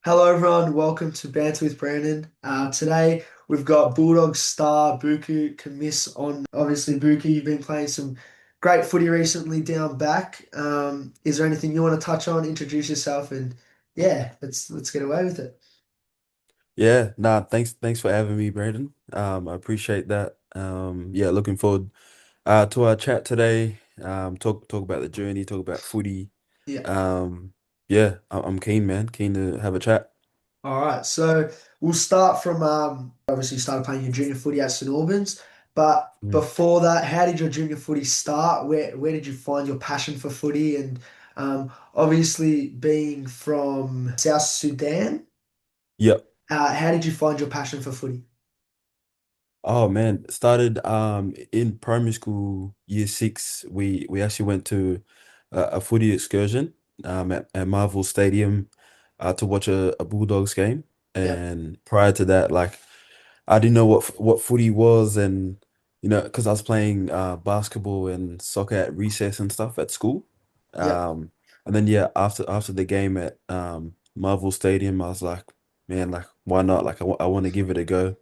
Hello, everyone. Welcome to Banter with Brandon. Today we've got Bulldog star Buku Khamis on. Obviously, Buku, you've been playing some great footy recently down back. Is there anything you want to touch on? Introduce yourself, and yeah, let's get away with it. Yeah, nah, thanks for having me, Brandon. I appreciate that. Yeah, looking forward to our chat today. Talk about the journey, talk about footy. Yeah. Um, yeah, I'm keen, man. Keen to have a chat. All right. So we'll start from obviously you started playing your junior footy at St Albans, but Mm. before that, how did your junior footy start? Where did you find your passion for footy? And obviously being from South Sudan, Yep. how did you find your passion for footy? Oh man, started in primary school, year six. We actually went to a footy excursion at Marvel Stadium to watch a Bulldogs game. Yep. And prior to that, like I didn't know what footy was, and because I was playing basketball and soccer at recess and stuff at school. Yep. Um, and then yeah, after the game at Marvel Stadium, I was like, man, like why not? Like I want to give it a go.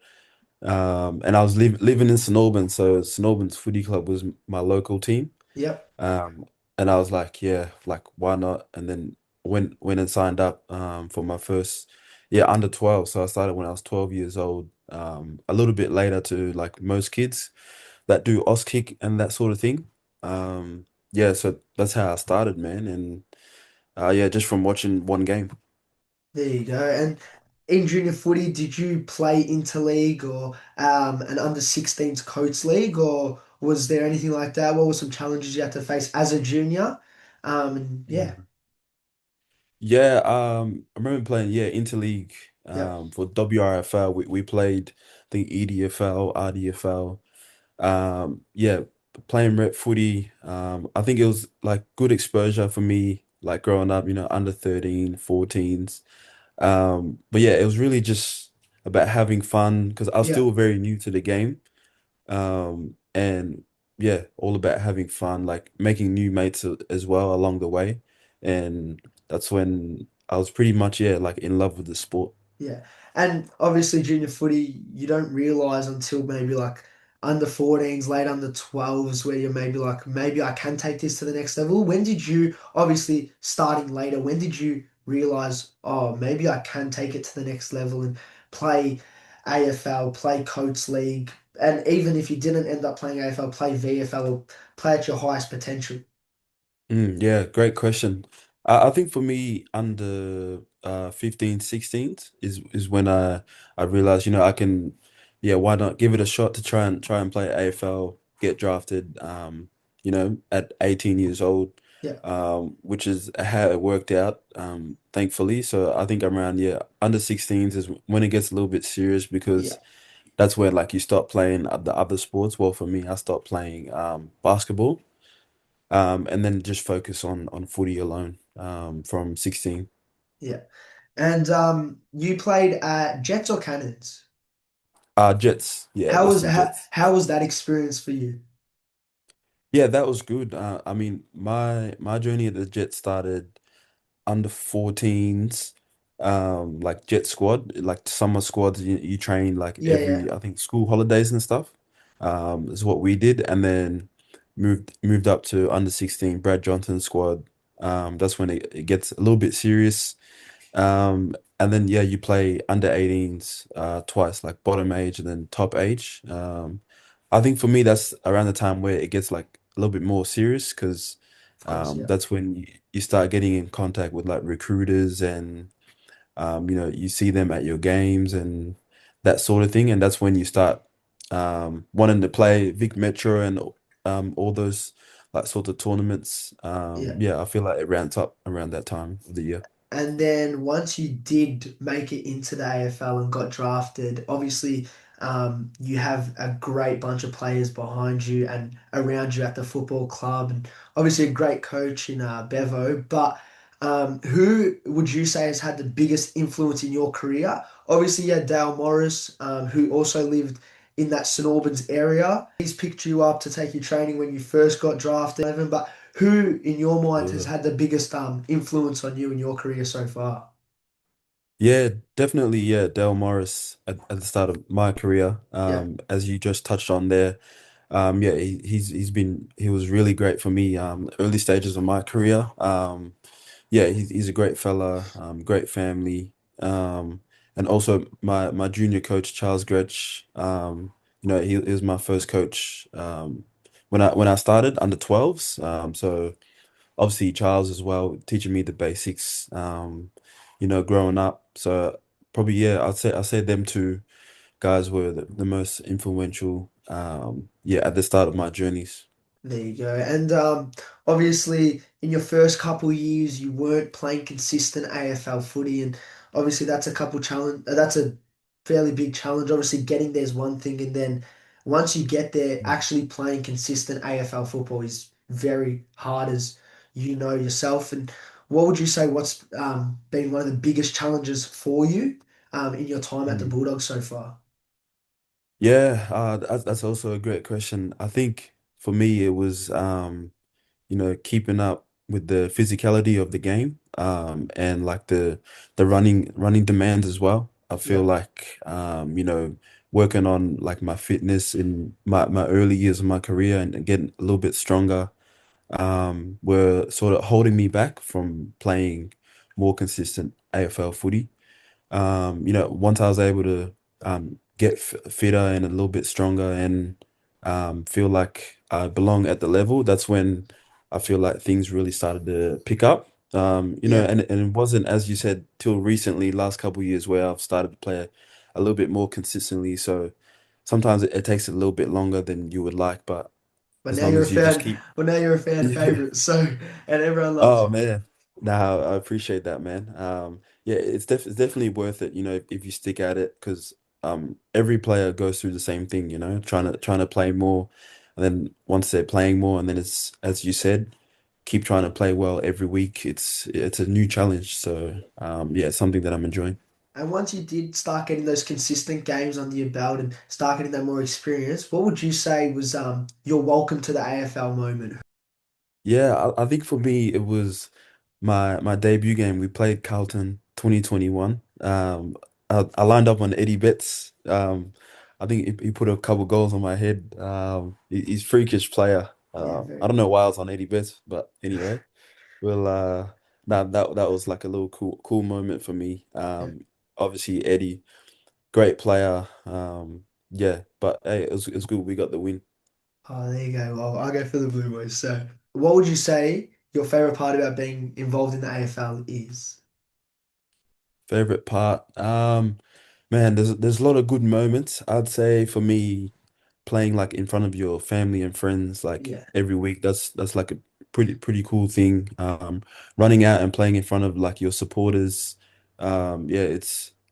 And I was living in St Albans, so St Albans Footy Club was my local team. Yep. Um, and I was like, yeah, like why not? And then went and signed up for my first under 12. So I started when I was 12 years old. A little bit later to like most kids that do kick and that sort of thing. Yeah, so that's how I started, man. And yeah, just from watching one game. There you go. And in junior footy, did you play interleague or an under 16s coach league, or was there anything like that? What were some challenges you had to face as a junior? And yeah, Yeah, I remember playing, interleague yep, for WRFL. We played the EDFL, RDFL. Yeah, playing rep footy. I think it was like good exposure for me, like growing up, under 13, 14s. But yeah, it was really just about having fun because I was still yep, very new to the game. And yeah, all about having fun, like making new mates as well along the way. And that's when I was pretty much, like in love with the sport. yeah. And obviously, junior footy, you don't realize until maybe like under 14s, late under 12s, where you're maybe like, maybe I can take this to the next level. When did you, obviously starting later, when did you realize, oh, maybe I can take it to the next level and play AFL, play Coates League, and even if you didn't end up playing AFL, play VFL or play at your highest potential? Yeah, great question. I think for me, under 15, 16 is when I realized, I can, yeah, why not give it a shot to try and play AFL, get drafted, at 18 years old, Yeah, which is how it worked out, thankfully. So I think around, under 16s is when it gets a little bit serious yeah, because that's where like you stop playing the other sports. Well, for me, I stopped playing basketball, and then just focus on footy alone from 16. yeah. And you played at Jets or Cannons? Jets, yeah, How was Western Jets. how was that experience for you? Yeah, that was good. I mean, my journey at the Jets started under 14s, like Jet squad, like summer squads. You train like Yeah, yeah, every, I think, school holidays and stuff. Is what we did, and then moved up to under 16 Brad Johnson squad. That's when it gets a little bit serious. And then yeah, you play under 18s twice, like bottom age and then top age. I think for me that's around the time where it gets like a little bit more serious because of course, yeah, that's when you start getting in contact with like recruiters and you see them at your games and that sort of thing. And that's when you start wanting to play Vic Metro and all those like sort of tournaments. yeah. Yeah, I feel like it ramps up around that time of the year. And then once you did make it into the AFL and got drafted, obviously you have a great bunch of players behind you and around you at the football club, and obviously a great coach in Bevo. But who would you say has had the biggest influence in your career? Obviously, you had Dale Morris, who also lived in that St Albans area. He's picked you up to take your training when you first got drafted. But who, in your mind, has Yeah. had the biggest influence on you in your career so far? Yeah, definitely. Yeah, Dale Morris at the start of my career. Yeah, As you just touched on there. Yeah, he was really great for me. Early stages of my career. Yeah, he's a great fella. Great family. And also my junior coach Charles Gretsch. He was my first coach. When I started under 12s. So obviously Charles as well, teaching me the basics, growing up. So probably yeah, I'd say them two guys were the most influential, yeah, at the start of my journeys. there you go. And obviously, in your first couple years, you weren't playing consistent AFL footy, and obviously that's a couple challenge. That's a fairly big challenge. Obviously, getting there is one thing, and then once you get there, actually playing consistent AFL football is very hard, as you know yourself. And what would you say? What's been one of the biggest challenges for you in your time at the Mm. Bulldogs so far? Yeah, that's also a great question. I think for me it was keeping up with the physicality of the game, and like the running demands as well. I feel Yeah, like working on like my fitness in my early years of my career and getting a little bit stronger, were sort of holding me back from playing more consistent AFL footy. Once I was able to get fitter and a little bit stronger and feel like I belong at the level, that's when I feel like things really started to pick up. yeah. And it wasn't, as you said, till recently, last couple of years, where I've started to play a little bit more consistently. So sometimes it takes a little bit longer than you would like, but But as now long you're a as you just fan. keep. Well, now you're a fan favorite. So, and everyone loves Oh you. man, nah, I appreciate that, man. Yeah, it's definitely worth it, if you stick at it, because every player goes through the same thing, trying to play more, and then once they're playing more, and then it's as you said, keep trying to play well every week. It's a new challenge, so yeah, it's something that I'm enjoying. And once you did start getting those consistent games under your belt and start getting that more experience, what would you say was your welcome to the AFL moment? Yeah, I think for me it was my debut game. We played Carlton 2021. I lined up on Eddie Betts. I think he put a couple goals on my head. He's freakish player. Yeah, I very. don't know why I was on Eddie Betts, but anyway, well, that was like a little cool moment for me. Yeah. Obviously Eddie, great player. Yeah, but hey, it was good. We got the win. Oh, there you go. Well, I'll go for the Blue Boys. So, what would you say your favorite part about being involved in the AFL is? Favorite part? Man, there's a lot of good moments. I'd say for me, playing like in front of your family and friends like Yeah, every week, that's like a pretty cool thing. Running out and playing in front of like your supporters. Yeah,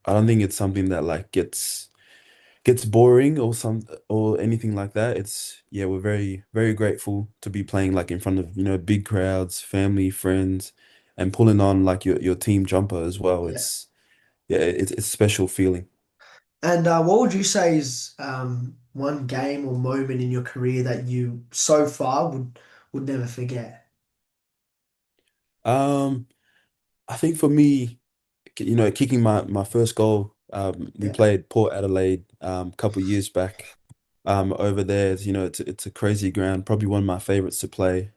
I don't think it's something that like gets boring or anything like that. Yeah, we're very grateful to be playing like in front of, big crowds, family, friends, and pulling on like your team jumper as well. yeah. It's a special feeling. And what would you say is one game or moment in your career that you so far would never forget? Um, I think for me, kicking my first goal, we Yeah, played Port Adelaide a couple years back. Over there, it's a crazy ground, probably one of my favorites to play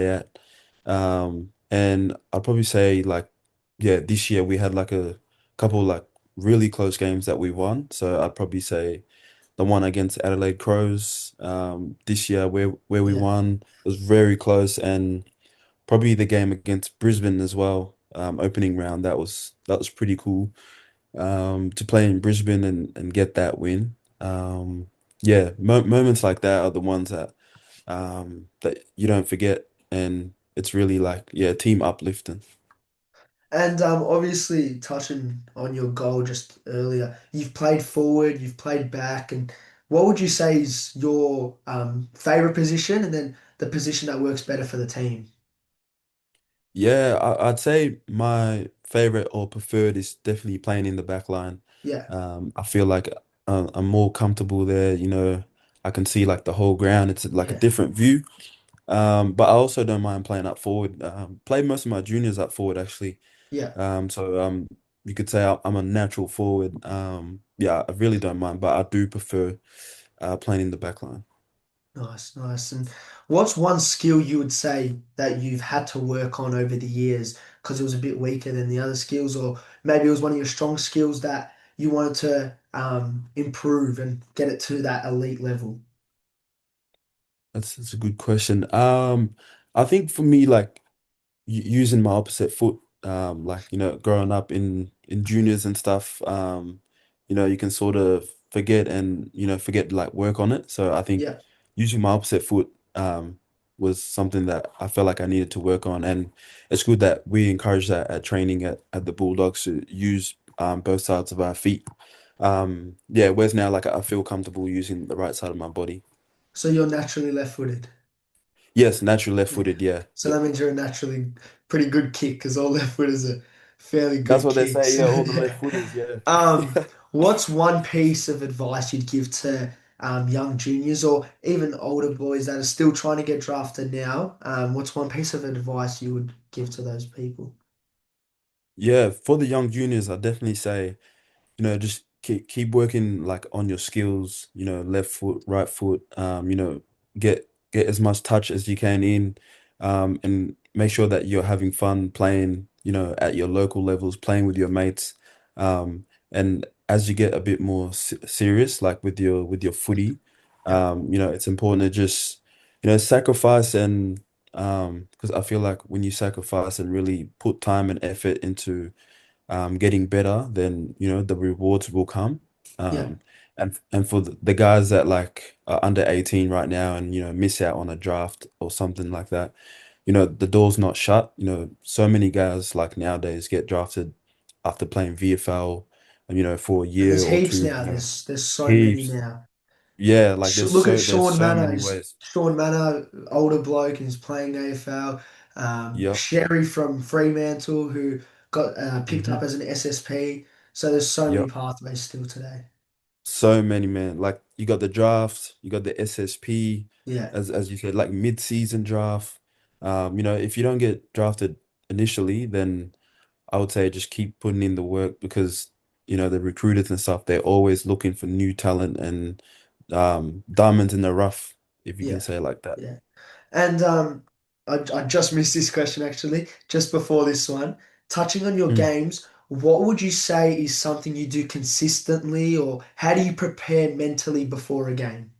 at. And I'd probably say like, yeah, this year we had like a couple like really close games that we won. So I'd probably say the one against Adelaide Crows this year where we yeah. won was very close, and probably the game against Brisbane as well, opening round. That was pretty cool. To play in Brisbane and get that win. Yeah, moments like that are the ones that you don't forget, and it's really like, yeah, team uplifting. And obviously, touching on your goal just earlier, you've played forward, you've played back, and what would you say is your favorite position, and then the position that works better for the team? Yeah, I'd say my favorite or preferred is definitely playing in the back line. Yeah, I feel like I'm more comfortable there. I can see like the whole ground. It's like a yeah, different view. But I also don't mind playing up forward. Played most of my juniors up forward actually. yeah. So you could say I'm a natural forward. Yeah, I really don't mind, but I do prefer playing in the back line. Nice, nice. And what's one skill you would say that you've had to work on over the years because it was a bit weaker than the other skills, or maybe it was one of your strong skills that you wanted to improve and get it to that elite level? That's a good question. I think for me, like using my opposite foot, like growing up in juniors and stuff, you can sort of forget and forget to like work on it. So I think Yeah. using my opposite foot was something that I felt like I needed to work on, and it's good that we encourage that at training at the Bulldogs to use both sides of our feet. Yeah, whereas now like I feel comfortable using the right side of my body. So you're naturally left-footed. Yes, natural Yeah. left-footed. Yeah, So that means you're a naturally pretty good kick because all left-footers are fairly that's good what they say. kicks. Yeah, all the Yeah. left-footers. Yeah. What's one piece of advice you'd give to young juniors or even older boys that are still trying to get drafted now? What's one piece of advice you would give to those people? Yeah, for the young juniors, I definitely say, just keep working like on your skills, left foot, right foot, get as much touch as you can in, and make sure that you're having fun playing, at your local levels, playing with your mates. And as you get a bit more serious, like with your footy, Yeah, it's important to just, sacrifice and because I feel like when you sacrifice and really put time and effort into getting better, then the rewards will come. yeah, Um, and for the guys that like are under 18 right now and miss out on a draft or something like that, the door's not shut. So many guys like nowadays get drafted after playing VFL, for a and year there's or heaps two. now. There's so many Heaps. now. Yeah, like Look at there's Sean so many Manor. ways. Sean Manor, older bloke, who's playing AFL. Yep. Sherry from Fremantle, who got picked up Hmm. as an SSP. So there's so many Yep. pathways still today. So many, man. Like you got the draft, you got the SSP, Yeah, as you said, like mid-season draft. If you don't get drafted initially, then I would say just keep putting in the work because the recruiters and stuff, they're always looking for new talent and diamonds in the rough, if you can yeah, say it like that. yeah. And I just missed this question actually, just before this one. Touching on your Mm. games, what would you say is something you do consistently, or how do you prepare mentally before a game?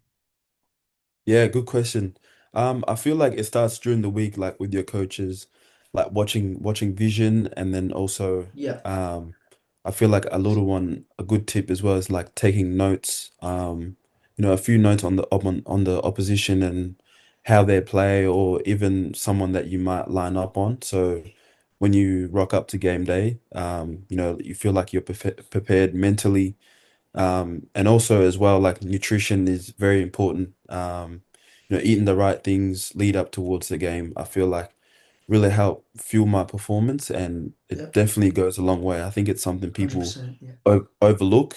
Yeah, good question. I feel like it starts during the week, like with your coaches, like watching vision, and then also, Yeah, I feel like a good tip as well is like taking notes. A few notes on the opposition and how they play, or even someone that you might line up on. So when you rock up to game day, you feel like you're prepared mentally, and also as well, like nutrition is very important. Eating the right things lead up towards the game, I feel like really help fuel my performance, and yeah, it definitely goes a long way. I think it's something people 100%. Yeah. overlook.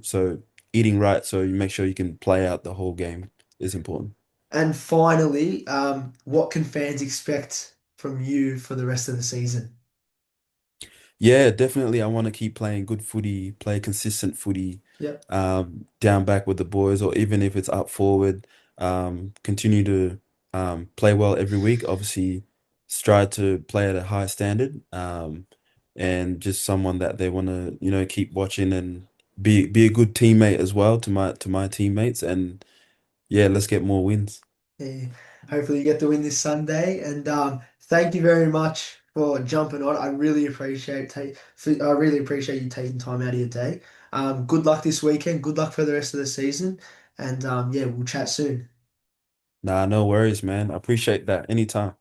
So eating right so you make sure you can play out the whole game is important. And finally, what can fans expect from you for the rest of the season? Yeah, definitely. I want to keep playing good footy, play consistent footy, Yep, down back with the boys, or even if it's up forward, continue to play well every week. Obviously, strive to play at a high standard, and just someone that they want to, keep watching and be a good teammate as well to my teammates. And yeah, let's get more wins. yeah. Hopefully you get the win this Sunday. And thank you very much for jumping on. I really appreciate you taking time out of your day. Good luck this weekend. Good luck for the rest of the season. And yeah, we'll chat soon. Nah, no worries, man. I appreciate that anytime.